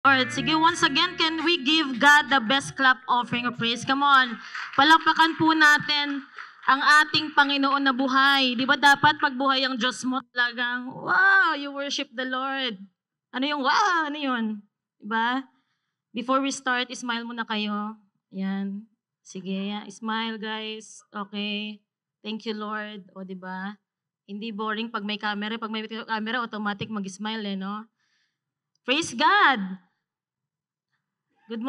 Lord. Sige, once again, can we give God the best clap offering of praise? Come on. Palakpakan po natin ang ating Panginoon na buhay. Di ba dapat pag buhay ang Diyos mo talagang, wow, you worship the Lord. Ano yung wow? Ano yun? Di ba? Before we start, smile muna kayo. Yan. Sige, yan. Smile guys. Okay. Thank you Lord. O di ba? Hindi boring pag may camera. Pag may camera, automatic mag-smile eh, no? Praise God! Good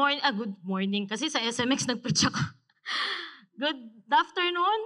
morning. Kasi sa SMX nag-preach ako. Good afternoon,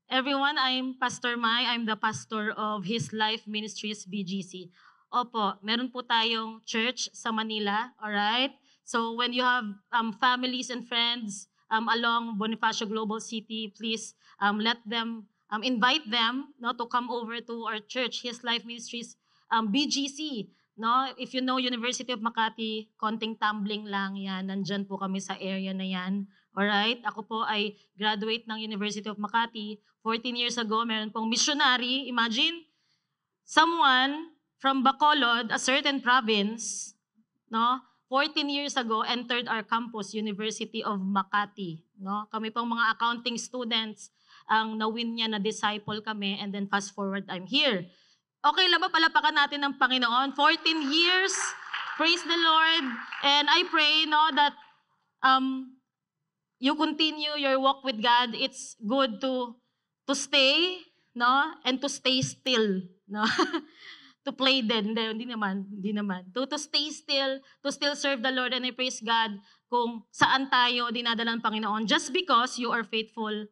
everyone. I'm Pastor Mai. I'm the pastor of His Life Ministries BGC. Opo, meron po tayong church sa Manila, alright? So when you have families and friends along Bonifacio Global City, please let them, invite them no, to come over to our church, His Life Ministries BGC. No, if you know University of Makati, konting tumbling lang yan. Nandyan po kami sa area na yan. Alright? Ako po ay graduate ng University of Makati. 14 years ago, meron pong missionary. Imagine, someone from Bacolod, a certain province, no, 14 years ago, entered our campus, University of Makati. No? Kami pong mga accounting students, ang nawin niya na disciple kami, and then fast forward, I'm here. Okay lang ba palapakan natin ng Panginoon? 14 years, praise the Lord. And I pray no, that you continue your walk with God. It's good to stay, no? And to stay still, no? To play din. Hindi naman. To stay still, to still serve the Lord. And I praise God kung saan tayo dinadala ng Panginoon just because you are faithful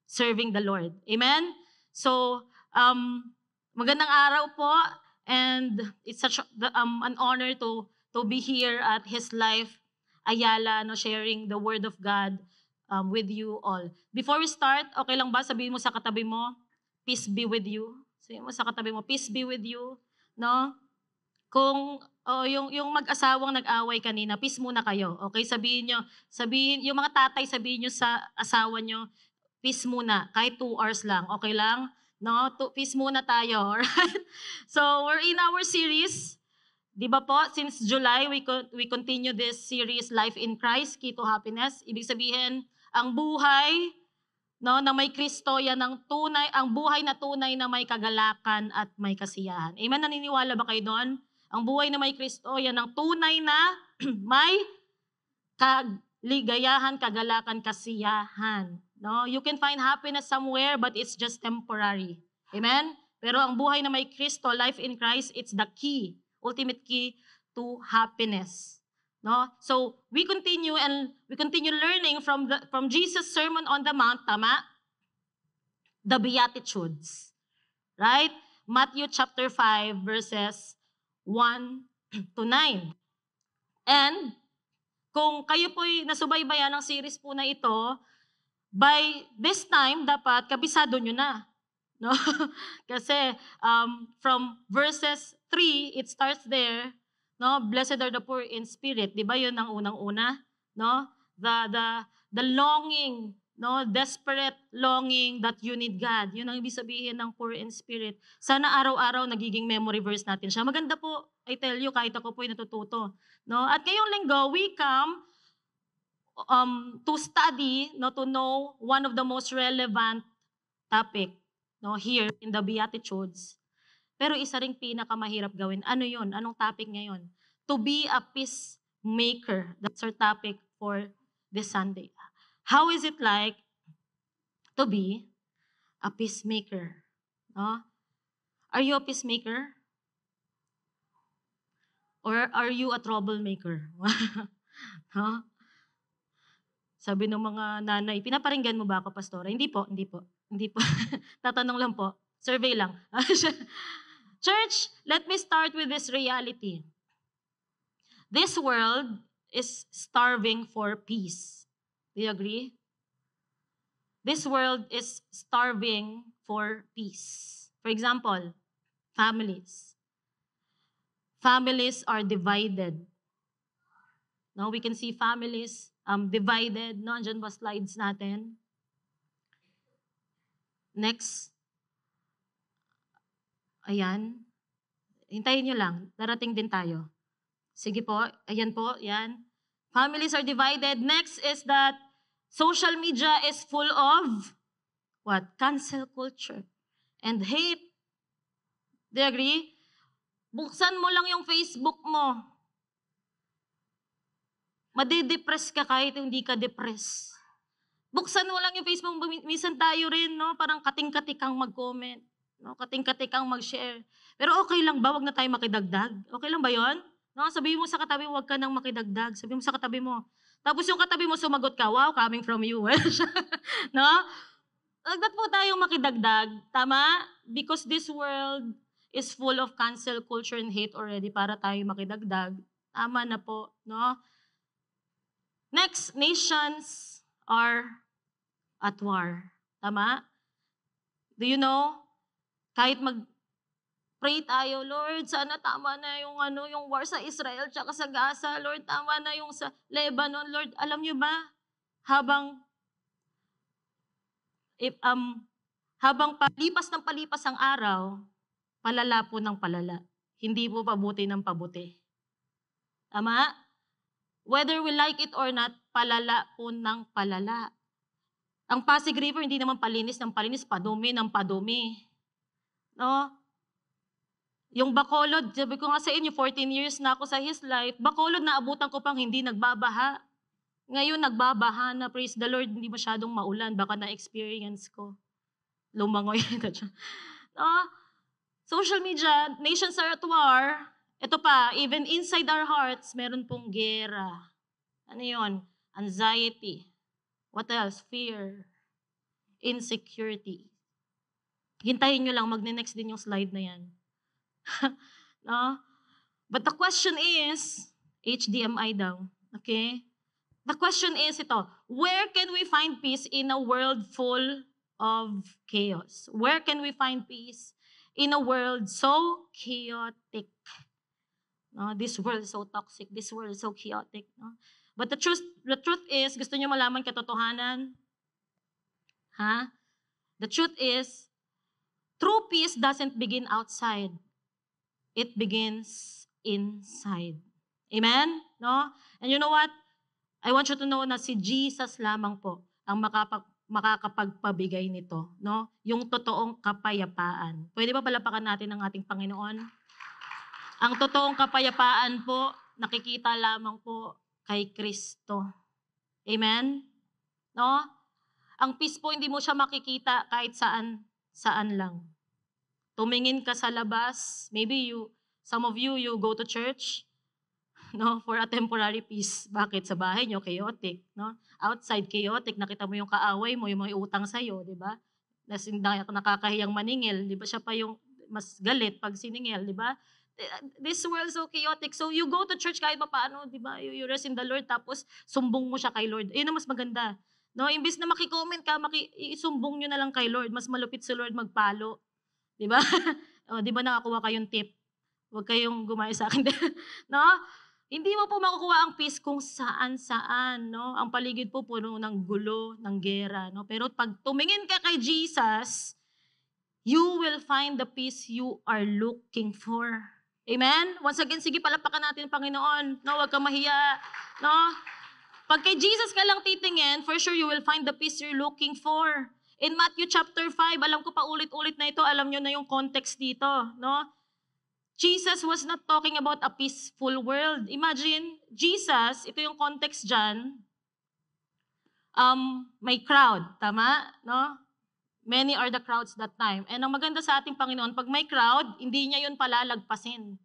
serving the Lord. Amen? So, magandang araw po, and it's such an honor to be here at His Life Ayala, no, sharing the Word of God with you all. Before we start, okay lang ba sabihin mo sa katabi mo, peace be with you. Sabihin mo sa katabi mo, peace be with you. No? Kung yung mag-asawang nag-away kanina, peace muna kayo. Okay, sabihin yung mga tatay sabihin nyo sa asawa nyo, peace muna, kahit 2 hours lang, okay lang? No, peace muna tayo, alright? So, we're in our series. Di ba po, since July, we continue this series, Life in Christ, Key to Happiness. Ibig sabihin, ang buhay no, na may Kristo, yan ang tunay, ang buhay na tunay na may kagalakan at may kasiyahan. Amen? Naniniwala ba kayo doon? Ang buhay na may Kristo, yan ang tunay na may kaligayahan, kagalakan, kasiyahan. No? You can find happiness somewhere, but it's just temporary. Amen? Pero ang buhay na may Kristo, life in Christ, it's the key, ultimate key to happiness. No? So, we continue learning from Jesus' Sermon on the Mount, tama? The Beatitudes. Right? Matthew chapter 5 verses 1 to 9. And kung kayo po'y nasubaybayan ng series po na ito, by this time, dapat kabisado nyo na. No? Kasi from verses 3, it starts there, no? Blessed are the poor in spirit. Di ba yun ang unang-una? No? The longing, no? Desperate longing that you need God. Yun ang ibig sabihin ng poor in spirit. Sana araw-araw nagiging memory verse natin siya. Maganda po, I tell you, kahit ako po'y natututo. No? At ngayong linggo, we come to study, no, to know one of the most relevant topic, no, here in the Beatitudes. Pero isa ring pinakamahirap gawin. Ano yon? Anong topic ngayon? To be a peacemaker. That's our topic for this Sunday. How is it like to be a peacemaker? No? Are you a peacemaker? Or are you a troublemaker? No? Sabi ng mga nanay, pinaparinggan mo ba ako, Pastora? Hindi po. Tatanong lang po. Survey lang. Church, let me start with this reality. This world is starving for peace. Do you agree? This world is starving for peace. For example, families. Families are divided. Now we can see families divided. No, andyan ba slides natin? Next. Ayan. Hintayin nyo lang. Darating din tayo. Sige po, ayan po, yan. Families are divided. Next is that social media is full of what? Cancel culture and hate. Do you agree? Buksan mo lang yung Facebook mo. Madidepress ka kahit hindi ka depress. Buksan mo lang yung Facebook mo. Minsan tayo rin, no? Parang kating-katikang mag-comment. No? Kating-katikang mag-share. Pero okay lang ba? Wag na tayo makidagdag. Okay lang ba yon? No? Sabihin mo sa katabi mo, wag ka nang makidagdag. Sabihin mo sa katabi mo. Tapos yung katabi mo sumagot ka, wow, coming from you. No? Wag po tayong makidagdag. Tama? Because this world is full of cancel culture and hate already para tayo makidagdag. Tama na po. No? Next, nations are at war. Tama? Do you know? Kahit mag-pray tayo, Lord, sana tama na yung yung war sa Israel tsaka sa Gaza. Lord, tama na yung sa Lebanon. Lord, alam niyo ba? Habang palipas ng palipas ang araw, palala po ng palala. Hindi po pabuti ng pabuti. Tama? Whether we like it or not, palala po ng palala. Ang Pasig River, hindi naman palinis ng palinis, padumi ng padumi. No? Yung Bacolod, sabi ko nga sa inyo, 14 years na ako sa His Life, Bacolod naabutan ko pang hindi nagbabaha. Ngayon nagbabaha na, praise the Lord, hindi masyadong maulan, baka na-experience ko. Lumangoy. No? Social media, nations are at war. Ito pa, even inside our hearts, meron pong gera. Ano yun? Anxiety. What else? Fear. Insecurity. Hintayin nyo lang, magne-next din yung slide na yan. No? But the question is, HDMI daw, okay? The question is ito, where can we find peace in a world full of chaos? Where can we find peace in a world so chaotic? No, this world is so toxic. This world is so chaotic. No? But the truth is, gusto niyo malaman katotohanan? Ha? The truth is, true peace doesn't begin outside. It begins inside. Amen? No? And you know what? I want you to know na si Jesus lamang po ang makakapagpabigay nito. No? Yung totoong kapayapaan. Pwede ba palapakan natin ang ating Panginoon? Ang totoong kapayapaan po, nakikita lamang po kay Kristo. Amen? No? Ang peace po, hindi mo siya makikita kahit saan lang. Tumingin ka sa labas, maybe some of you go to church, no, for a temporary peace. Bakit? Sa bahay nyo, chaotic, no? Outside, chaotic, nakita mo yung kaaway mo, yung mga utang sa'yo, di ba? Nakakahiyang maningil, di ba? Siya pa yung mas galit pag siningil, di ba? This world is so chaotic. So you go to church kahit pa paano, di ba? You rest in the Lord, tapos sumbong mo siya kay Lord. Yun ang mas maganda. No, imbis na makicomment ka, isumbong nyo na lang kay Lord. Mas malupit si Lord magpalo. Di ba? O, di ba nakakuha kayong tip? Huwag kayong gumaya sa akin. No? Hindi mo po makukuha ang peace kung saan-saan. No? Ang paligid po puno ng gulo, ng gera. No? Pero pag tumingin ka kay Jesus, you will find the peace you are looking for. Amen? Once again, sige, palapakan natin ang Panginoon. No, huwag kang mahiya. No? Pag kay Jesus ka lang titingin, for sure you will find the peace you're looking for. In Matthew chapter 5, alam ko pa ulit-ulit na ito, alam nyo na yung context dito. No? Jesus was not talking about a peaceful world. Imagine, Jesus, ito yung context dyan, may crowd, tama? No? Many are the crowds that time. And ang maganda sa ating Panginoon, pag may crowd, hindi niya yun palalagpasin.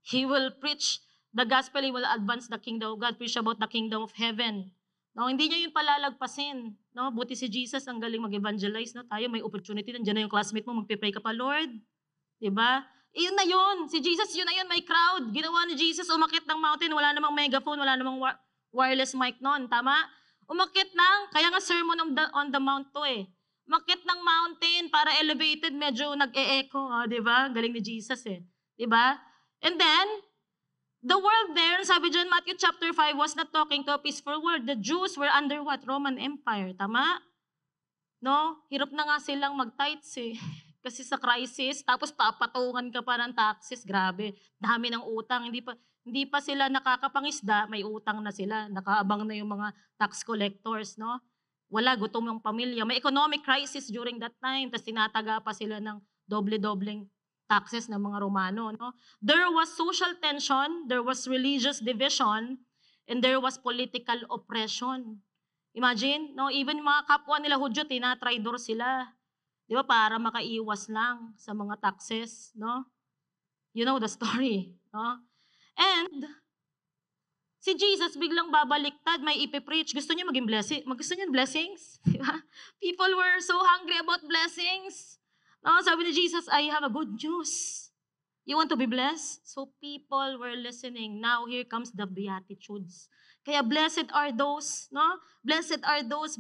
He will preach the gospel, He will advance the kingdom of God, preach about the kingdom of heaven. No, hindi niya yun palalagpasin. No, buti si Jesus ang galing mag-evangelize. No, tayo may opportunity, nandiyan na yung classmate mo, magpe-pray ka pa, Lord. Diba? Yun na yun. Si Jesus, yun na yun, may crowd. Ginawa ni Jesus, umakit ng mountain, wala namang megaphone, wala namang wireless mic noon. Tama? Umakit ng, kaya nga sermon on the mount to eh. Umakit ng mountain para elevated, medyo nag-e-echo. Oh, diba? Galing ni Jesus eh. Diba? And then, the world there, sabi dyan, Matthew chapter 5, was not talking to a peaceful world. The Jews were under what? Roman Empire. Tama? No? Hirap na nga silang mag-tithes eh. Kasi sa crisis, tapos papatungan ka pa ng taxes. Grabe. Dami ng utang. Hindi pa, hindi pa sila nakakapangisda, may utang na sila. Nakaabang na yung mga tax collectors, no? Wala, gutom yung pamilya. May economic crisis during that time, tapos tinataga pa sila ng doble-dobleng taxes ng mga Romano, no? There was social tension, there was religious division, and there was political oppression. Imagine, no? Even yung mga kapwa nila Hudyo, tinatraidor sila. Di ba? Para makaiwas lang sa mga taxes, no? You know the story, no? And si Jesus biglang babaliktad, may ipipreach. Gusto niya maging blessing? Gusto niya blessings? Di ba? People were so hungry about blessings. No, sabi ni Jesus, I have a good news. You want to be blessed? So people were listening. Now here comes the Beatitudes. Kaya blessed are those, no? Blessed are those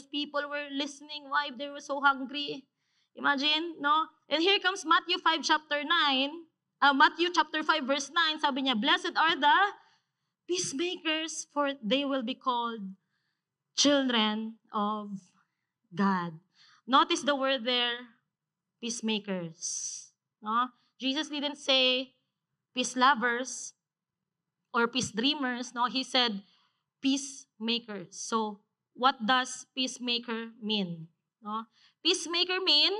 people were listening. Why? They were so hungry. Imagine, no? And here comes Matthew 5 chapter 9. Matthew chapter 5 verse 9, sabi niya, blessed are the peacemakers, for they will be called children of God. Notice the word there, peacemakers. No? Jesus didn't say peace lovers or peace dreamers. No, he said peacemakers. So, what does peacemaker mean? No? Peacemaker mean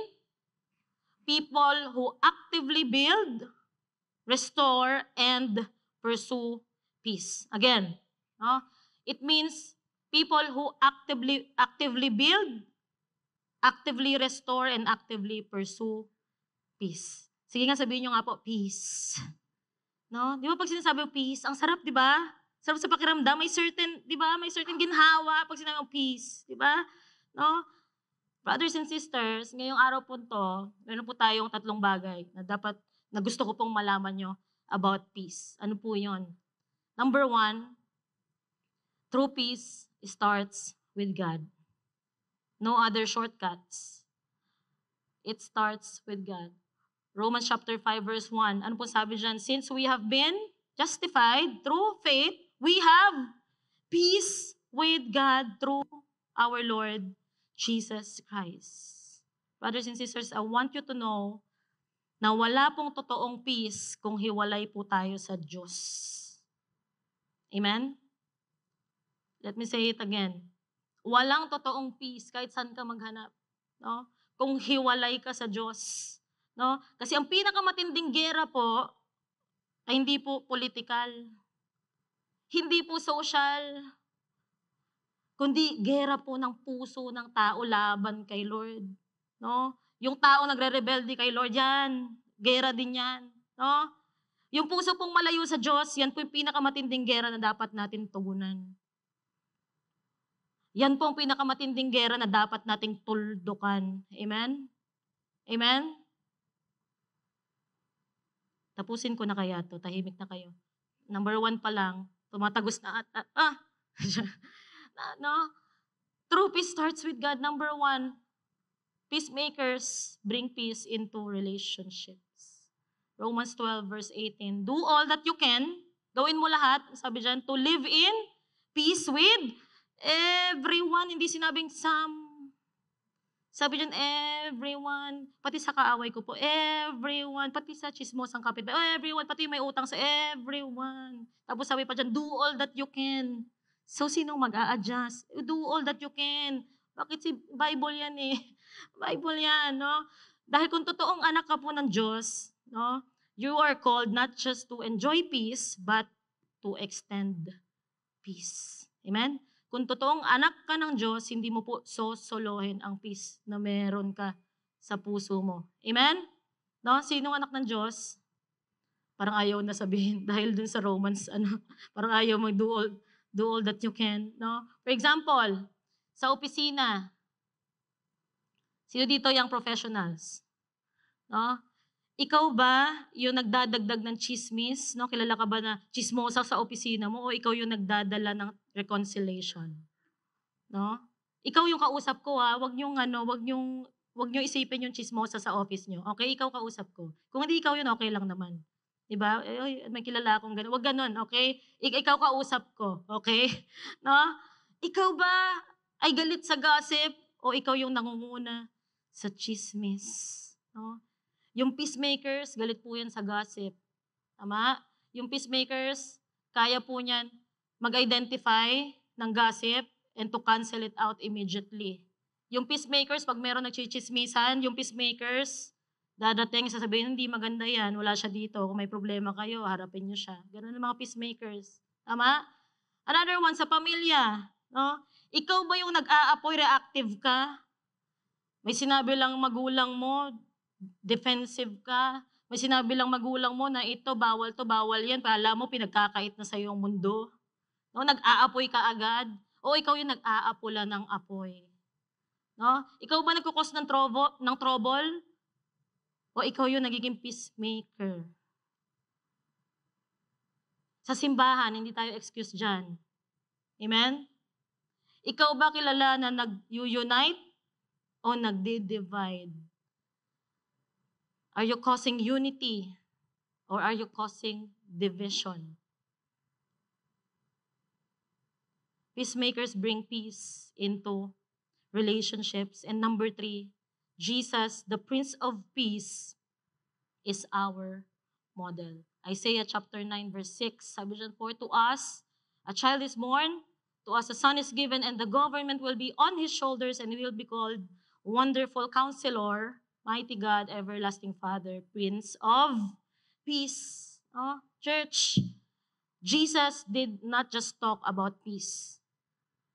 people who actively build, restore, and pursue peace. Again, no? It means people who actively build, actively restore, and actively pursue peace. Sige nga, sabihin nyo nga po, peace. No? Di ba pag sinasabi peace, ang sarap, di ba? Sarap sa pakiramdam, may certain, di ba? May certain ginhawa pag sinabi mo peace, di ba? No? Brothers and sisters, ngayong araw po to, meron po tayong 3 bagay na gusto ko pong malaman nyo about peace. Ano po yon? Number 1, true peace starts with God. No other shortcuts. It starts with God. Romans chapter 5 verse 1. Ano po sabi dyan? Since we have been justified through faith, we have peace with God through our Lord Jesus Christ. Brothers and sisters, I want you to know na wala pong totoong peace kung hiwalay po tayo sa Diyos. Amen? Let me say it again. Walang totoong peace kahit saan ka maghanap. No? Kung hiwalay ka sa Diyos. No? Kasi ang pinakamatinding gera po ay hindi po political. Hindi po social. Kundi gera po ng puso ng tao laban kay Lord. No? Yung tao nagre-rebelde kay Lord, yan. Gera din yan. No? Yung puso pong malayo sa Diyos, yan po yung pinakamatinding gera na dapat natin tugunan. Yan po ang pinakamatinding gera na dapat nating tuldukan. Amen? Amen? Tapusin ko na kaya to, tahimik na kayo. Number 1 pa lang, tumatagos na no? True peace starts with God. Number 1, peacemakers bring peace into relationships. Romans 12 verse 18. Do all that you can, gawin mo lahat, sabi dyan, to live in peace with everyone. Hindi sinabing some. Sabi dyan, everyone, pati sa kaaway ko po, everyone, pati sa chismosang kapitbahay, everyone, pati may utang sa everyone. Tapos sabi pa dyan, do all that you can. So, sinong mag-a-adjust? Do all that you can. Bakit si Bible yan eh? Bible yan, no? Dahil kung totoong anak ka po ng Diyos, no? You are called not just to enjoy peace, but to extend peace. Amen? Kung totoong anak ka ng Diyos, hindi mo po sosolohin ang peace na meron ka sa puso mo. Amen? No? Sinong anak ng Diyos? Parang ayaw na sabihin dahil dun sa Romans, parang ayaw do all that you can. No? For example, sa opisina, sino dito yung professionals? No? Ikaw ba yung nagdadagdag ng chismis? No? Kilala ka ba na chismosa sa opisina mo o ikaw yung nagdadala ng reconciliation? No? Ikaw yung kausap ko ha, wag niyo isipin yung chismosa sa office niyo. Okay, ikaw kausap ko. Kung hindi ikaw yun, okay lang naman. 'Di ba? May kilala akong gano'n. Wag gano'n, okay? Ikaw kausap ko, okay? No? Ikaw ba ay galit sa gossip o ikaw yung nangunguna sa chismis? No? Yung peacemakers, galit po yan sa gossip. Tama? Yung peacemakers, kaya po niyan mag-identify ng gossip and to cancel it out immediately. Yung peacemakers, pag meron nagchichismisan, yung peacemakers, dadating, sasabihin, hindi maganda yan, wala siya dito. Kung may problema kayo, harapin niyo siya. Ganun ang mga peacemakers. Tama? Another one, sa pamilya. No? Ikaw ba yung nag-aapoy, reactive ka? May sinabi lang magulang mo, defensive ka. May sinabi lang magulang mo na ito, bawal yan. Pala mo, pinagkakait na sa'yo ang mundo. No? Nag-aapoy ka agad. O ikaw yung nag-aapula ng apoy. No? Ikaw ba nagkukos ng trouble? O ikaw yung nagiging peacemaker? Sa simbahan, hindi tayo excuse dyan. Amen? Ikaw ba kilala na nag-unite o nagdi-divide? Are you causing unity or are you causing division? Peacemakers bring peace into relationships. And number 3, Jesus, the Prince of Peace, is our model. Isaiah chapter 9 verse 6, sabi dyan, for to us a child is born, to us a son is given, and the government will be on his shoulders, and he will be called Wonderful Counselor, Mighty God, Everlasting Father, Prince of Peace. Oh, church, Jesus did not just talk about peace,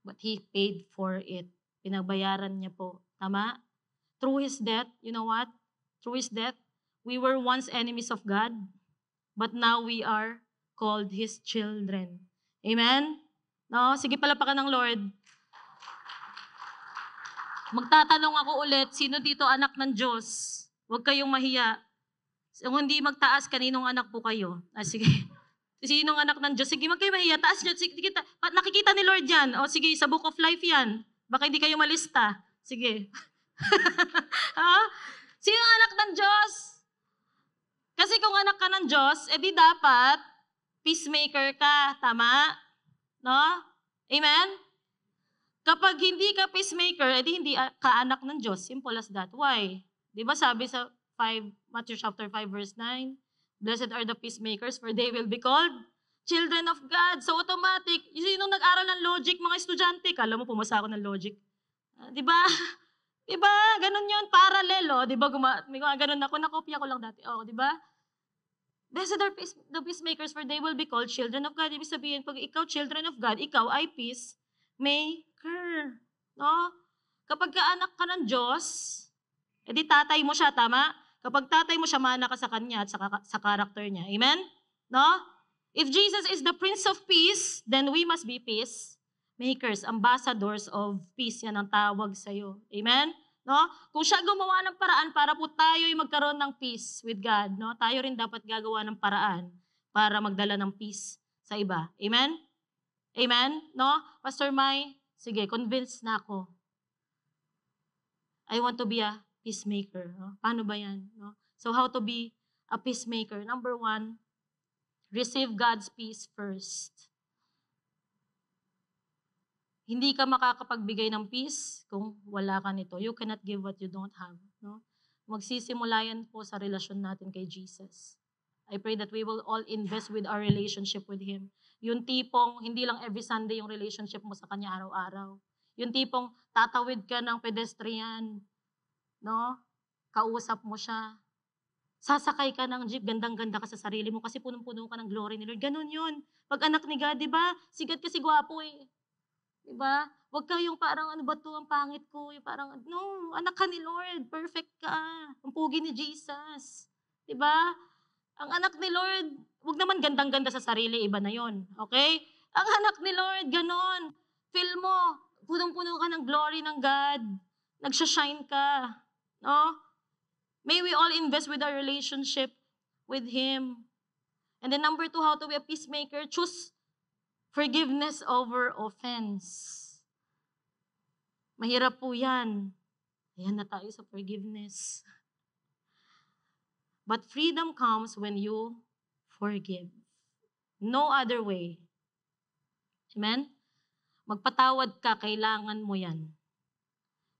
but He paid for it. Pinagbayaran niya po. Tama? Through His death, you know what? Through His death, we were once enemies of God, but now we are called His children. Amen? No? Sige, palapakan ng Lord. Magtatanong ako ulit, sino dito anak ng Diyos? Huwag kayong mahiya. Kung hindi magtaas, kaninong anak po kayo? Sige. Sinong anak ng Diyos? Sige, huwag kayong mahiya. Taas nyo. Sige, nakikita ni Lord yan. O sige, sa book of life yan. Baka hindi kayo malista. Sige. Sino anak ng Diyos? Kasi kung anak ka ng Diyos, edi dapat peacemaker ka. Tama? No? Amen? Kapag hindi ka peacemaker, edi hindi ka anak ng Diyos. Simple as that. Why? Di ba sabi sa Matthew chapter 5 verse 9, blessed are the peacemakers, for they will be called children of God. So automatic, yung nag-aral ng logic, mga estudyante, kala mo pumasa ako ng logic. Di ba? Di ba? Ganun yun, parallel, oh. Di ba? May ganun ako, nakopya ko lang dati. Oh, di ba? Blessed are the peacemakers, for they will be called children of God. Ibig sabihin, pag ikaw children of God, ikaw ay peacemaker. No? Kapag kaanak ka ng Diyos, edi tatay mo siya, tama? Kapag tatay mo siya, mana ka sa kanya at sa karakter niya. Amen? No? If Jesus is the Prince of Peace, then we must be peacemakers, ambassadors of peace. Yan ang tawag sa'yo. Amen? No? Kung siya gumawa ng paraan para po tayo ay magkaroon ng peace with God, no? Tayo rin dapat gagawa ng paraan para magdala ng peace sa iba. Amen? Amen? No? Pastor Mai, sige, convinced na ako. I want to be a peacemaker. No? Paano ba yan? No? So how to be a peacemaker? Number 1, receive God's peace first. Hindi ka makakapagbigay ng peace kung wala ka nito. You cannot give what you don't have. No? Magsisimula yan po sa relasyon natin kay Jesus. I pray that we will all invest with our relationship with Him. Yung tipong, hindi lang every Sunday yung relationship mo sa Kanya araw-araw. Yung tipong, tatawid ka ng pedestrian, no? Kausap mo siya. Sasakay ka ng jeep, gandang-ganda ka sa sarili mo kasi punong-puno ka ng glory ni Lord. Ganun yun. Pag anak ni God, di ba? Sigat kasi gwapo eh. Di ba? Huwag ka yung parang, ano ba to, ang pangit ko. Yung parang, no, anak ka ni Lord. Perfect ka. Ang pugi ni Jesus. Di ba? Ang anak ni Lord, huwag naman gandang-ganda sa sarili, iba na yon. Okay? Ang anak ni Lord, ganon. Feel mo, punong-puno ka ng glory ng God. Nagsashine ka. No? May we all invest with our relationship with Him. And then number 2, how to be a peacemaker? Choose forgiveness over offense. Mahirap po yan. Ayan na tayo sa forgiveness. But freedom comes when you forgive. No other way. Amen? Magpatawad ka, kailangan mo yan.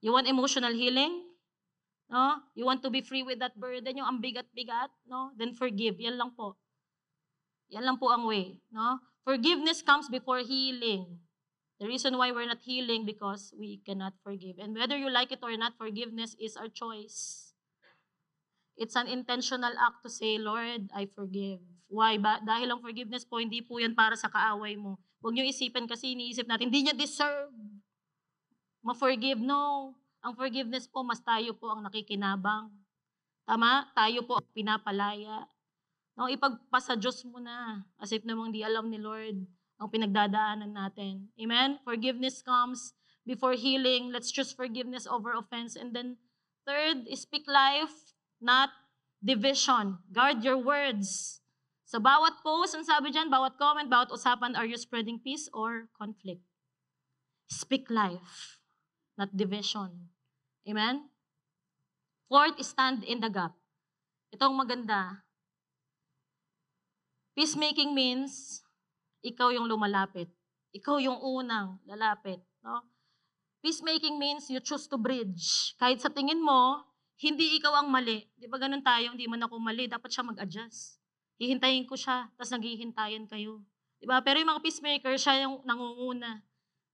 You want emotional healing? No? You want to be free with that burden, yung ang bigat-bigat? No? Then forgive. Yan lang po. Yan lang po ang way, no? Forgiveness comes before healing. The reason why we're not healing because we cannot forgive. And whether you like it or not, forgiveness is our choice. It's an intentional act to say, Lord, I forgive. Why? Dahil ang forgiveness po, hindi po yan para sa kaaway mo. Huwag niyo isipin kasi iniisip natin, hindi niya deserve ma-forgive. No. Ang forgiveness po, mas tayo po ang nakikinabang. Tama? Tayo po ang pinapalaya. No, ipagpasa Diyos mo na. As if namang di alam ni Lord ang pinagdadaanan natin. Amen? Forgiveness comes before healing. Let's choose forgiveness over offense. And then, third, speak life, not division. Guard your words. Sa bawat post, ang sabi dyan, bawat comment, bawat usapan, are you spreading peace or conflict? Speak life, not division. Amen? Fourth, stand in the gap. Itong maganda. Peacemaking means, ikaw yung lumalapit. Ikaw yung unang lalapit. No? Peacemaking means you choose to bridge. Kahit sa tingin mo, hindi ikaw ang mali. Di ba ganun tayo, hindi man ako mali, dapat siya mag-adjust. Hihintayin ko siya, tapos naghihintayan kayo. Di ba? Pero yung mga peacemaker, siya yung nangunguna.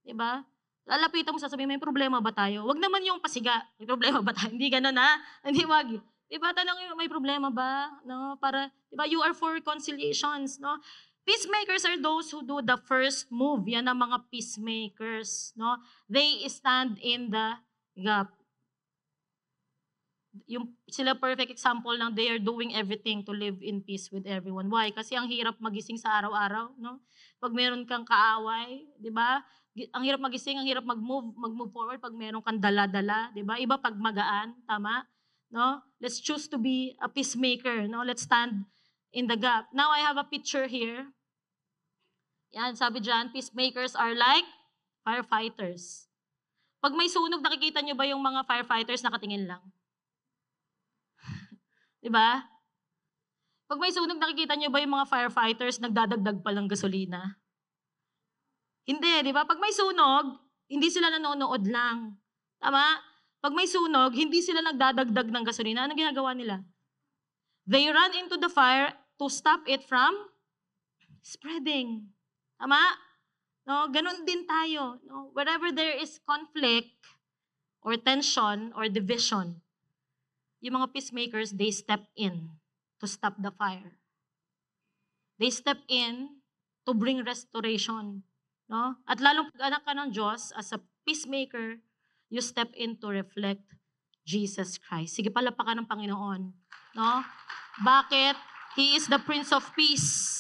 Di ba? Lalapitan mo, sasabihin, may problema ba tayo? Wag naman yung pasiga, may problema ba tayo? Hindi ganun ha? Hindi wag. Diba, tanong yung may problema ba? No? Para, diba, you are for reconciliations, no? Peacemakers are those who do the first move. Yan ang mga peacemakers, no? They stand in the gap. Yung sila perfect example ng they are doing everything to live in peace with everyone. Why? Kasi ang hirap magising sa araw-araw, no? Pag meron kang kaaway, 'di ba? Ang hirap magising, ang hirap mag-move forward pag meron kang dala-dala, 'di ba? Iba pag magaan, tama? No? Let's choose to be a peacemaker, no? Let's stand in the gap. Now I have a picture here. Yan, sabi diyan, peacemakers are like firefighters. Pag may sunog, nakikita niyo ba yung mga firefighters nakatingin lang? 'Di ba? Pag may sunog, nakikita niyo ba yung mga firefighters nagdadagdag pa ng gasolina? Hindi, 'di ba? Pag may sunog, hindi sila nanonood lang. Tama? Pag may sunog, hindi sila nagdadagdag ng gasolina. Ano ginagawa nila? They run into the fire to stop it from spreading. Tama? No, ganun din tayo, no? Wherever there is conflict or tension or division, yung mga peacemakers, they step in to stop the fire. They step in to bring restoration. No? At lalong pag-anak ka ng Diyos, as a peacemaker, you step in to reflect Jesus Christ. Sige, palapakan ng Panginoon. No? Bakit? He is the Prince of Peace.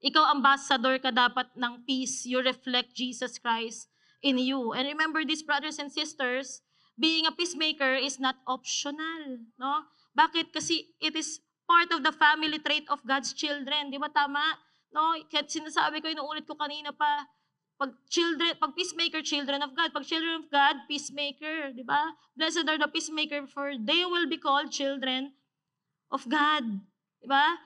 Ikaw, ambassador ka dapat ng peace. You reflect Jesus Christ in you. And remember this, brothers and sisters, being a peacemaker is not optional. No? Bakit? Kasi it is part of the family trait of God's children. Di ba tama? No? Kahit sinasabi ko, inuulit ko kanina pa, pag peacemaker, children of God. Pag children of God, peacemaker. Di ba? Blessed are the peacemaker, for they will be called children of God. Di ba?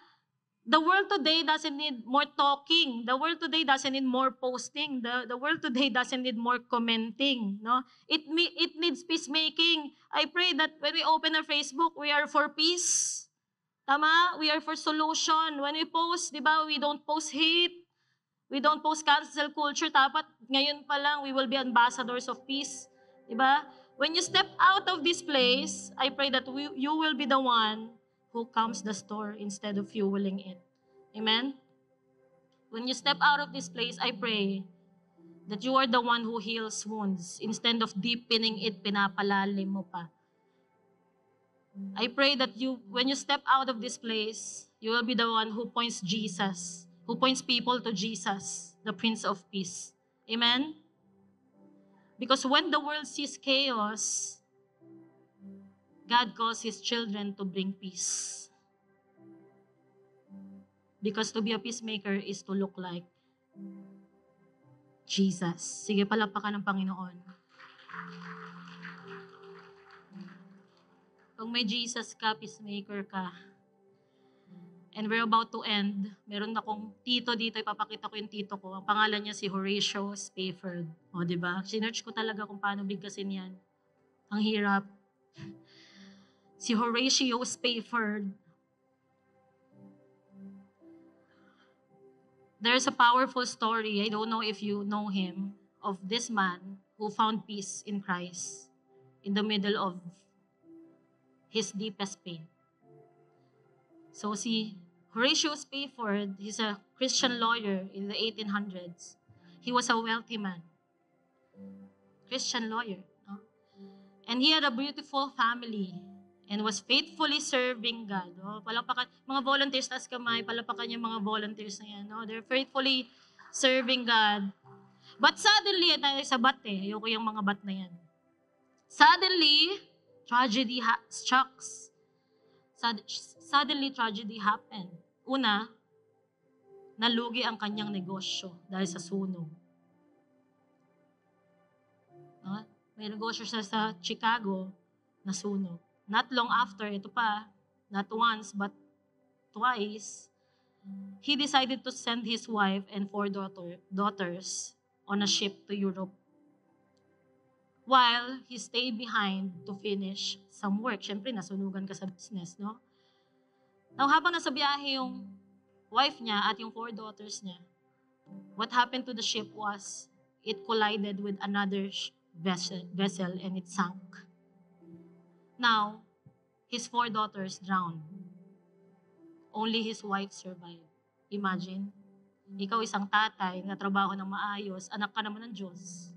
The world today doesn't need more talking. The world today doesn't need more posting. The world today doesn't need more commenting. No? It needs peacemaking. I pray that when we open our Facebook, we are for peace. Tama? We are for solution. When we post, di ba, we don't post hate. We don't post cancel culture. Dapat ngayon pa lang, we will be ambassadors of peace. Di ba? When you step out of this place, I pray that you will be the one who calms the storm instead of fueling it. Amen? When you step out of this place, I pray that you are the one who heals wounds instead of deepening it, pinapalalim mo pa. I pray that when you step out of this place, you will be the one who points Jesus, who points people to Jesus, the Prince of Peace. Amen? Because when the world sees chaos, God calls His children to bring peace. Because to be a peacemaker is to look like Jesus. Sige, palapakan ng Panginoon. Kung may Jesus ka, peacemaker ka, and we're about to end, meron akong tito dito, ipapakita ko yung tito ko. Ang pangalan niya si Horatio Spafford. O, diba? Sinerch ko talaga kung paano bigkasin yan. Ang hirap. Si Horatio Spafford. There's a powerful story, I don't know if you know him, of this man who found peace in Christ in the middle of his deepest pain. So si Horatio Spafford, he's a Christian lawyer in the 1800s. He was a wealthy man. Christian lawyer. No? And he had a beautiful family and was faithfully serving God. Oh, palapakan, mga volunteers, taas kamay, palapakan yung mga volunteers na yan. No? They're faithfully serving God. But suddenly, tayo sa bat ayoko yung mga bat na yan. Suddenly, tragedy strikes. Suddenly, tragedy happened. Una, nalugi ang kanyang negosyo dahil sa sunog. No? May negosyo siya sa Chicago, nasunog. Not long after, ito pa, not once but twice, he decided to send his wife and 4 daughters on a ship to Europe. While he stayed behind to finish some work. Siyempre, nasunugan ka sa business, no? Now, habang nasa biyahe yung wife niya at yung 4 daughters niya, what happened to the ship was, it collided with another vessel and it sank. Now, his 4 daughters drowned. Only his wife survived. Imagine, ikaw isang tatay, natrabaho ng maayos, anak ka naman ng Diyos.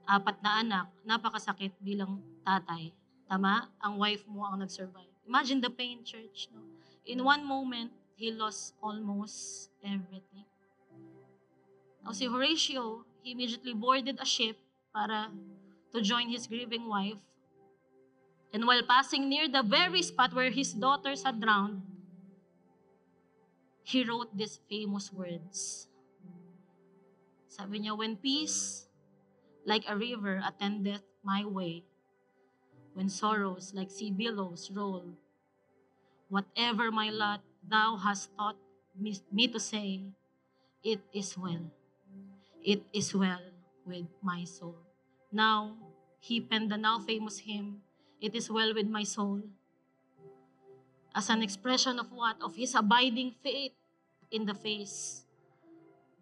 4 na anak, napakasakit bilang tatay. Tama? Ang wife mo ang nag-survive. Imagine the pain, church. No? In one moment, he lost almost everything. Now, si Horatio, he immediately boarded a ship para to join his grieving wife. And while passing near the very spot where his daughters had drowned, he wrote these famous words. Sabi niya, when peace like a river attendeth my way, when sorrows like sea billows roll, whatever my lot thou hast taught me to say, it is well. It is well with my soul. Now, he penned the now famous hymn, It is well with my soul, as an expression of what? Of his abiding faith in the face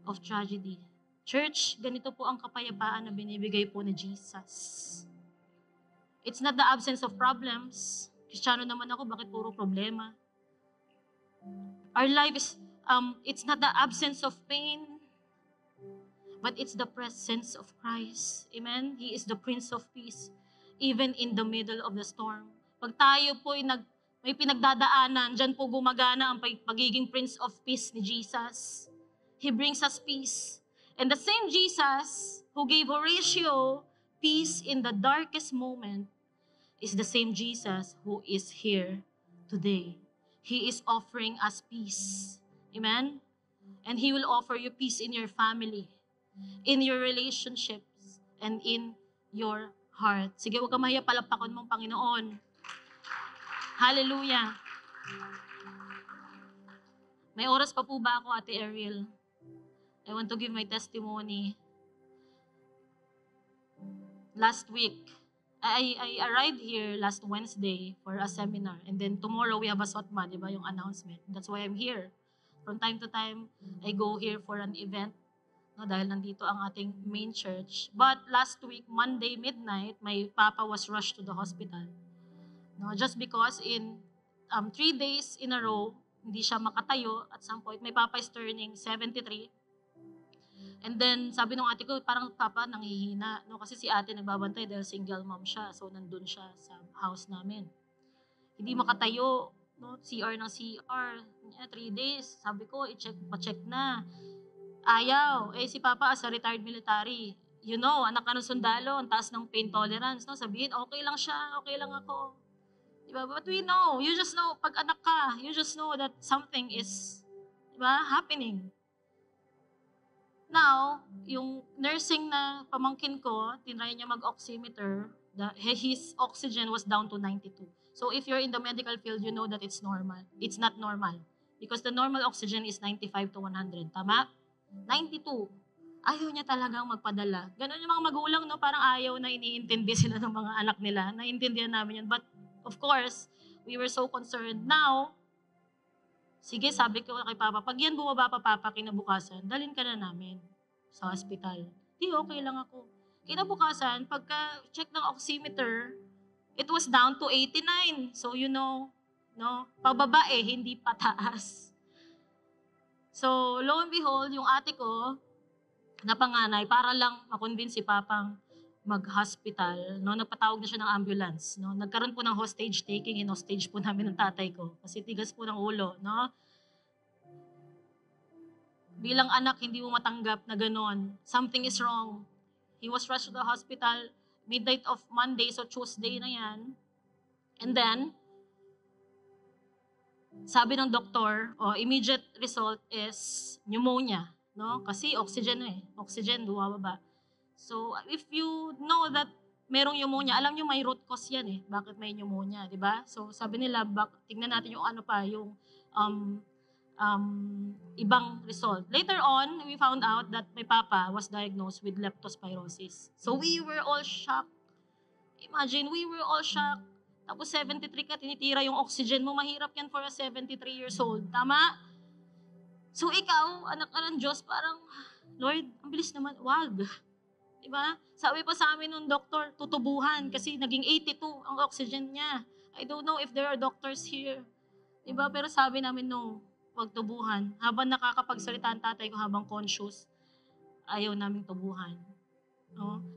of tragedy. Church, ganito po ang kapayapaan na binibigay po ni Jesus. It's not the absence of problems. Kristiyano naman ako, bakit puro problema? Our life is, it's not the absence of pain, but it's the presence of Christ. Amen? He is the Prince of Peace, even in the middle of the storm. Pag tayo po may pinagdadaanan, dyan po gumagana ang pagiging Prince of Peace ni Jesus. He brings us peace. And the same Jesus who gave Horatio peace in the darkest moment is the same Jesus who is here today. He is offering us peace. Amen? And He will offer you peace in your family, in your relationships, and in your heart. Sige, huwag ka mahiya, palakpakan mong Panginoon. Hallelujah. May oras pa po ba ako, Ate Ariel? I want to give my testimony. Last week, I arrived here last Wednesday for a seminar. And then tomorrow we have a SOTMA, di ba, yung announcement. That's why I'm here. From time to time, I go here for an event. No, dahil nandito ang ating main church. But last week, Monday midnight, my papa was rushed to the hospital. No, just because in 3 days in a row, hindi siya makatayo. At some point, my papa is turning 73. And then, sabi ng ate ko, parang papa nanghihina. No? Kasi si ate nagbabantay dahil single mom siya. So, nandun siya sa house namin. Hindi makatayo. No? CR ng CR. 3 days. Sabi ko, pa-check na. Ayaw. Si papa as a retired military. You know, anak ka ng sundalo, ang taas ng pain tolerance. No? Sabihin, okay lang siya, okay lang ako. Diba? But we know, you just know, pag anak ka, you just know that something is, diba, happening. Now, yung nursing na pamangkin ko, tinry niya mag-oximeter, his oxygen was down to 92. So if you're in the medical field, you know that it's normal. It's not normal. Because the normal oxygen is 95 to 100. Tama? 92. Ayaw niya talagang magpadala. Ganon yung mga magulang, no? Parang ayaw na iniintindi sila ng mga anak nila. Naiintindihan namin yun. But of course, we were so concerned. Now, Sige, sabi ko kay Papa, pag yan bumaba pa, Papa, kinabukasan, dalhin ka na namin sa hospital. Di, okay lang ako. Kinabukasan, pagka-check ng oximeter, it was down to 89. So, no, pababa hindi pataas. So, lo and behold, yung ate ko, na panganay, para lang makonvince si Papang mag-hospital, nagpatawag na siya ng ambulance, nagkaroon po ng hostage taking, hostage po namin ng tatay ko, kasi tigas po ng ulo, Bilang anak, hindi mo matanggap na gano'n. Something is wrong. He was rushed to the hospital, midnight of Monday, so Tuesday na yan. And then, sabi ng doktor, immediate result is pneumonia, Kasi oxygen oxygen, bumababa. So, if you know that merong pneumonia, alam nyo may root cause yan Bakit may pneumonia, di ba? So, sabi nila, tingnan natin yung ibang result. Later on, we found out that my papa was diagnosed with leptospirosis. So, we were all shocked. Imagine, we were all shocked. Tapos 73 ka, tinitira yung oxygen mo. Mahirap yan for a 73 years old. Tama? So, ikaw, anak ka ng Diyos, parang, Lord, ang bilis naman, wag. Diba? Sabi pa sa amin nung doktor, tutubuhan kasi naging 82 ang oxygen niya. I don't know if there are doctors here. Diba? Pero sabi namin, no, wag tubuhan. Habang nakakapagsalita ang tatay ko habang conscious, ayaw naming tubuhan.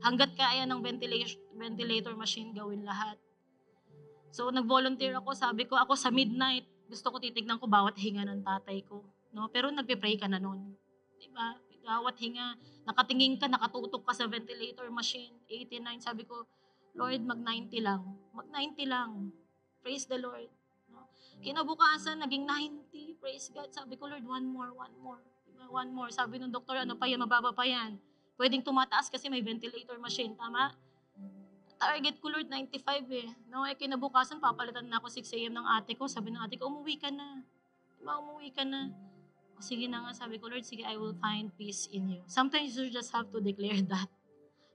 Hanggat kaya ng ventilator machine, gawin lahat. So, nag-volunteer ako. Sabi ko, ako sa midnight, gusto ko titignan ko bawat hinga ng tatay ko. Pero nagpe-pray ka na nun. Diba? Bawat hinga, nakatingin ka, nakatutok ka sa ventilator machine, 89, sabi ko, Lord, mag-90 lang. Mag-90 lang. Praise the Lord. Kinabukasan, naging 90, praise God. Sabi ko, Lord, one more. Diba? One more. Sabi ng doktor, ano pa yan, mababa pa yan. Pwedeng tumataas kasi may ventilator machine, tama? Target ko, Lord, 95 kinabukasan, papalitan na ako 6 a.m. ng ate ko. Sabi ng ate ko, umuwi ka na. Diba, umuwi ka na. Sige na nga, sabi ko, Lord, sige, I will find peace in you. Sometimes you just have to declare that.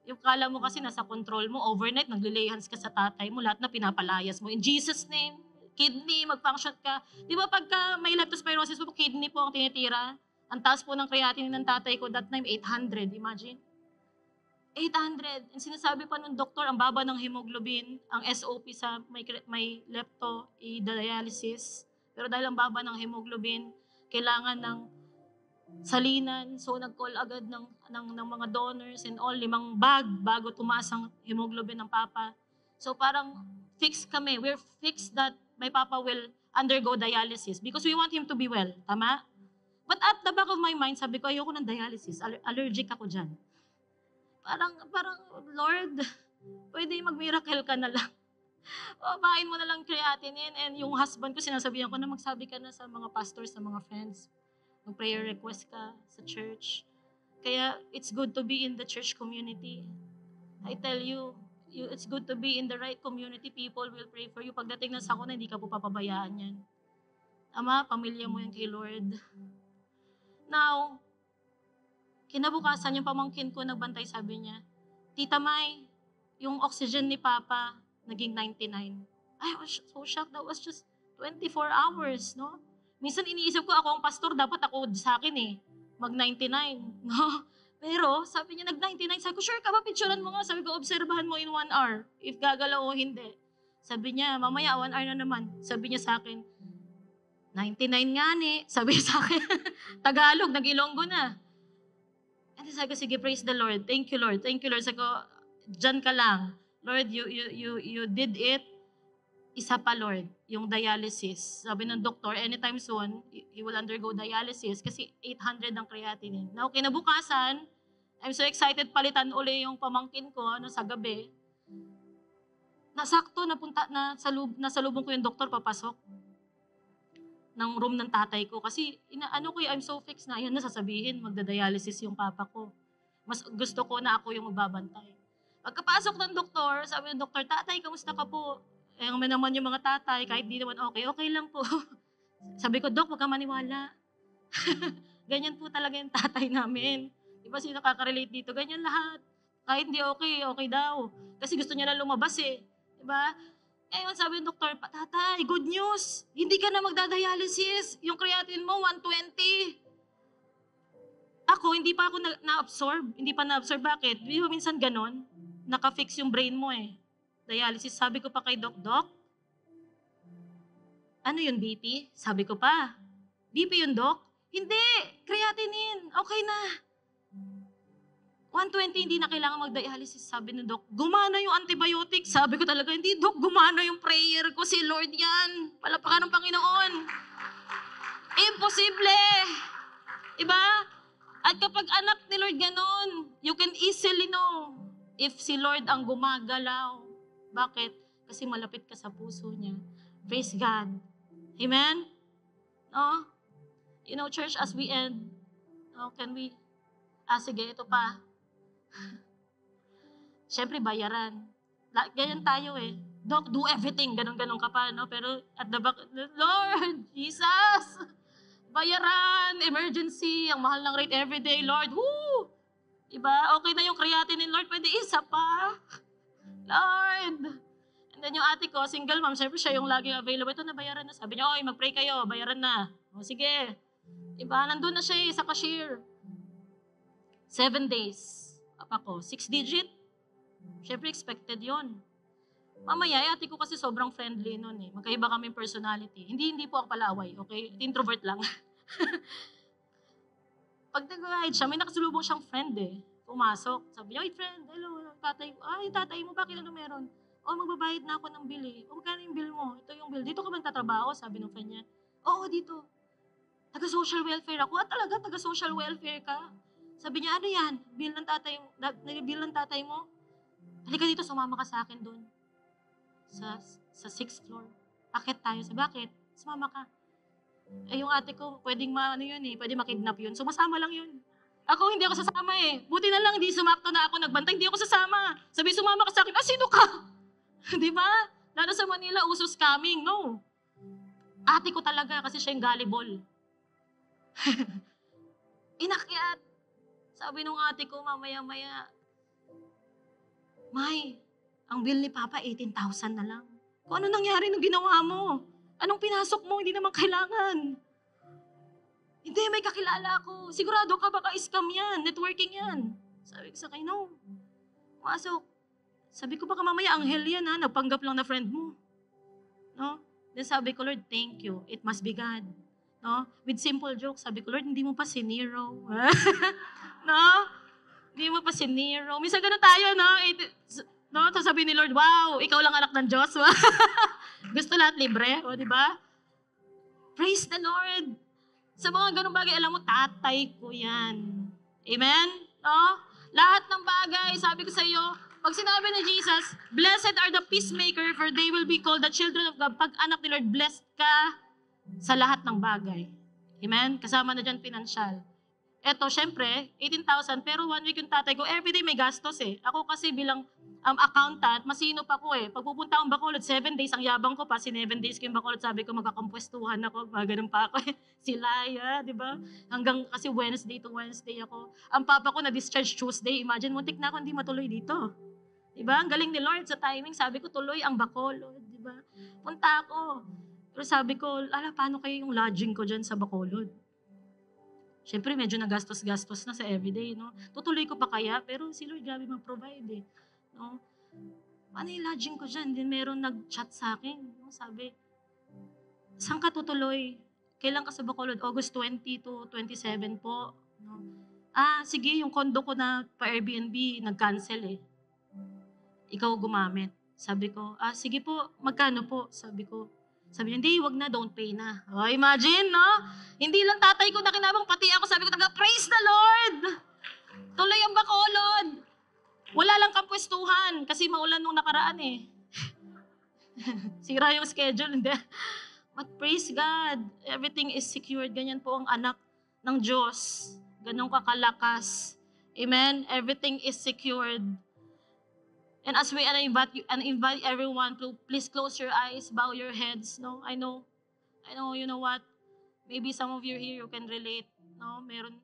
Yung kala mo kasi nasa control mo, overnight, naglilay-hands ka sa tatay mo, lahat na pinapalayas mo. In Jesus' name, kidney, mag-function ka. Di ba pagka may leptospirosis po, kidney po ang tinitira. Ang taas po ng creatinine ng tatay ko, that time, 800, imagine. 800. And sinasabi pa nung doktor, ang baba ng hemoglobin, ang SOP sa may lepto, i-dialysis. Pero dahil ang baba ng hemoglobin, kailangan ng salinan. So, nag-call agad ng mga donors and all, 5 bag bago tumaas ang hemoglobin ng papa. So, parang fixed kami. We're fixed that my papa will undergo dialysis because we want him to be well. Tama? But at the back of my mind, sabi ko, ayoko ng dialysis. Allergic ako dyan. Parang, Lord, pwede mag-miracle ka na lang. Bain mo na lang creatinine. And yung husband ko, sinasabihan ko na magsabi ka na sa mga pastors, sa mga friends. Mag-prayer request ka sa church. Kaya it's good to be in the church community. I tell you, it's good to be in the right community. People will pray for you. Pagdating ng sakuna, hindi ka po papabayaan yan. Ama, pamilya mo yan kay Lord. Now, kinabukasan yung pamangkin ko nagbantay, sabi niya, Tita May, yung oxygen ni Papa, naging 99. I was so shocked. That was just 24 hours, no? Minsan iniisip ko, ako ang pastor, dapat ako sa akin mag-99, no? Pero, sabi niya, nag-99. Sabi ko, sure ka ba? Picturean mo nga. Sabi ko, obserbahan mo in 1 hour, if gagalaw o hindi. Sabi niya, mamaya, 1 hour na naman. Sabi niya sa akin, 99 nga ni. Sabi niya sa akin, Tagalog, nag-Ilonggo na. And sabi ko, sige, praise the Lord. Thank you, Lord. Thank you, Lord. Sabi ko, dyan ka lang. Lord, you did it. Isa pa, Lord, yung dialysis. Sabi ng doktor, anytime soon, he will undergo dialysis kasi 800 ang creatinine. Now, kinabukasan, I'm so excited palitan uli yung pamangkin ko sa gabi. Nasakto, nasalubong ko yung doktor, papasok ng room ng tatay ko. Kasi, I'm so fixed na, ayun na sasabihin, magda-dialysis yung papa ko. Mas gusto ko na ako yung magbabantay. Pagkapasok ng doktor, sabi ng doktor, tatay, kamusta ka po? Naman yung mga tatay, kahit di naman okay lang po. Sabi ko, Dok, huwag ka maniwala. Ganyan po talaga yung tatay namin. Di ba sino nakaka-relate dito? Ganyan lahat. Kahit hindi okay daw. Kasi gusto niya lang lumabas Di ba? Ngayon sabi ng doktor, tatay, good news. Hindi ka na magdadialysis. Yung creatinine mo, 120. Ako, hindi pa ako na-absorb. Hindi pa na-absorb. Bakit? Di ba minsan ganon? Naka-fix yung brain mo eh. Dialysis. Sabi ko pa kay Doc, ano yun, BP? Sabi ko pa, BP yun, Doc? Hindi! Creatinine! Okay na. 120, hindi na kailangan mag-dialysis. Sabi ng Doc, gumana yung antibiotic. Sabi ko talaga, hindi, Doc, gumana yung prayer ko. Si Lord yan. Palapakan ng Panginoon. Imposible! Diba? At kapag anak ni Lord ganon, you can easily know if si Lord ang gumagalaw. Bakit? Kasi malapit ka sa puso niya. Praise God. Amen? No? You know, church, as we end, can we, sige, ito pa. Siyempre, bayaran. Ganyan tayo eh. Doc, do everything. Ganon-ganon ka pa, no? Pero at the back, Lord, Jesus! Bayaran, emergency, ang mahal ng rate everyday, Lord. Woo! Diba? Okay na yung creatinine, Lord. Pwede isa pa. Lord! And then yung ate ko, single mom, syempre siya yung laging available. Ito na, bayaran na. Sabi niya, oy, mag-pray kayo, bayaran na. O sige. Diba? Nandun na siya sa cashier. 7 days. Apa ko, 6 digit. Syempre expected yon. Mamaya, ate ko kasi sobrang friendly nun eh. Magkaiba kami personality. Hindi po ako palaway, okay? Introvert lang. Pag nag-ride siya, may nakasalubong siyang friend eh. Pumasok. Sabi niya, oy friend, hello, tatay ko. Ay, tatay mo, bakit ano meron? Oh, magbabayad na ako ng bill eh. O, magkano yung bill mo? Ito yung bill. Dito ka ba nagtatrabaho? Sabi ng friend niya. Oo, dito. Taga-social welfare ako. Talaga, taga-social welfare ka? Sabi niya, ano yan? Bill ng tatay mo? Halika dito, sumama ka sa akin doon. Sa 6th floor. Akit tayo. Sabi, bakit? Sumama ka. Eh, yung ate ko, pwedeng pwede makidnap yun. Sumasama lang yun. Ako, hindi ako sasama eh. Buti na lang, hindi sumakto na ako nagbantay. Hindi ako sasama. Sabi, sumama ka sa akin. Sino ka? Di ba? Lalo sa Manila, uso scamming. No. Ate ko talaga kasi siya yung gullible. Inakyat. Sabi nung ate ko, mamaya-maya, May, ang bill ni Papa, 18,000 na lang. Kung ano nangyari nung ginawa mo? Anong pinasok mo? Hindi naman kailangan. Hindi, may kakilala ako. Sigurado ka baka scam yan, networking yan. Sabi ko sa kanya, no. Masok. Sabi ko baka mamaya anghel yan ha, nagpanggap lang na friend mo. No? Then sabi ko, Lord, thank you. It must be God. No? With simple jokes, sabi ko, Lord, hindi mo pa siniro. No? Hindi mo pa siniro. Minsan ganun tayo, no? No? Tapos sabi ni Lord, wow, ikaw lang anak ng Diyos. Gusto lahat libre, o, di ba? Praise the Lord. Sa mga ganung bagay, alam mo, tatay ko yan. Amen? No? Lahat ng bagay, sabi ko sa iyo, pag sinabi ni Jesus, blessed are the peacemaker, for they will be called the children of God. Pag anak ni Lord, blessed ka sa lahat ng bagay. Amen? Kasama na dyan financial. Eto, syempre, 18,000, pero 1 week yung tatay ko, everyday may gastos eh. Ako kasi bilang accountant, masinop ako eh. Pag pupunta akong Bacolod, 7 days, ang yabang ko pa, 7 days ko yung Bacolod, sabi ko magkakampuestuhan ako, ganun pa ako eh. Si Laya, di ba? Hanggang kasi Wednesday to Wednesday ako. Ang papa ko na-discharge Tuesday, imagine, muntik na ako hindi matuloy dito. Di ba? Ang galing ni Lord sa timing, sabi ko tuloy ang Bacolod, di ba? Punta ako. Pero sabi ko, paano kayo yung lodging ko dyan sa Bacolod? Siyempre, medyo nagastos-gastos na sa everyday, no? Tutuloy ko pa kaya, pero si Lord grabe mag-provide, eh. No? Paano yung lodging ko dyan? Then meron nag-chat sa akin, no? Sabi, saan ka tutuloy? Kailan ka sa Bacolod? August 20 to 27 po. No? Sige, yung condo ko na pa-Airbnb, nag-cancel eh. Ikaw gumamit. Sabi ko, sige po, magkano po? Sabi niya, hindi, wag na, don't pay na. Oh, imagine, no? Hindi lang tatay ko na kinabang, pati ako, sabi ko, praise the Lord! Tuloy ang Bacolod. Wala lang kapwestuhan, kasi maulan nung nakaraan eh. Sira yung schedule, hindi. But praise God, everything is secured. Ganyan po ang anak ng Diyos. Ganun kakalakas. Amen? Everything is secured. And as we invite everyone to please close your eyes, bow your heads. No, I know, you know what? Maybe some of you here, you can relate. No, meron